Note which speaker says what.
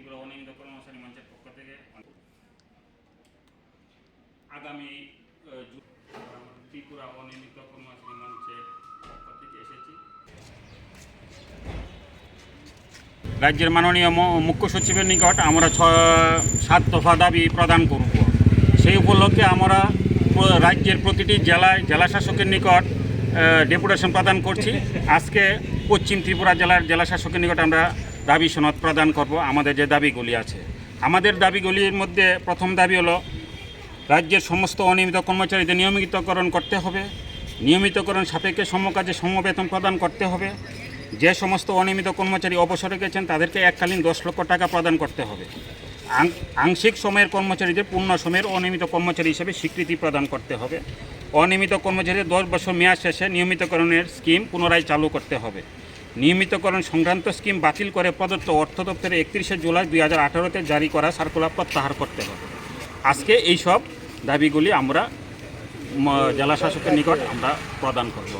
Speaker 1: ত্রিপুরা অনিয়মিত কর্মচারী মঞ্চের পক্ষ থেকে আগামী ত্রিপুরা অনিয়মিত কর্মচারী মঞ্চের পক্ষ থেকে এসেছি। রাজ্যের মাননীয় মুখ্য সচিবের নিকট আমরা 7 দফা দাবি প্রদান করব। সেই উপলক্ষে আমরা রাজ্যের প্রতিটি জেলায় জেলা শাসকের নিকট ডেপুটেশন প্রদান করছি। আজকে পশ্চিম ত্রিপুরা জেলার জেলা শাসকের নিকট আমরা দাবি সনদ প্রদান করব। আমাদের যে দাবিগুলি আছে, আমাদের দাবিগুলির মধ্যে প্রথম দাবি হলো রাজ্যের সমস্ত অনিয়মিত কর্মচারীদের নিয়মিতকরণ করতে হবে। নিয়মিতকরণ সাপেক্ষে সমকাজে সমবেতন প্রদান করতে হবে। যে সমস্ত অনিয়মিত কর্মচারী অবসরে গেছেন তাদেরকে এককালীন 10 লক্ষ টাকা প্রদান করতে হবে। আংশিক সময়ের কর্মচারীদের পূর্ণ সময়ের অনিয়মিত কর্মচারী হিসেবে স্বীকৃতি প্রদান করতে হবে। অনিয়মিত কর্মচারীদের 10 বছর মেয়াদ শেষে নিয়মিতকরণের স্কিম পুনরায় চালু করতে হবে। নিয়মিতকরণ সংক্রান্ত স্কিম বাতিল করে প্রদত্ত অর্থ দপ্তরে 31 জুলাই 2018-তে জারি করা সার্কুলার প্রত্যাহার করতে হবে। আজকে এই সব দাবিগুলি আমরা জেলা শাসকের নিকট আমরা প্রদান করব।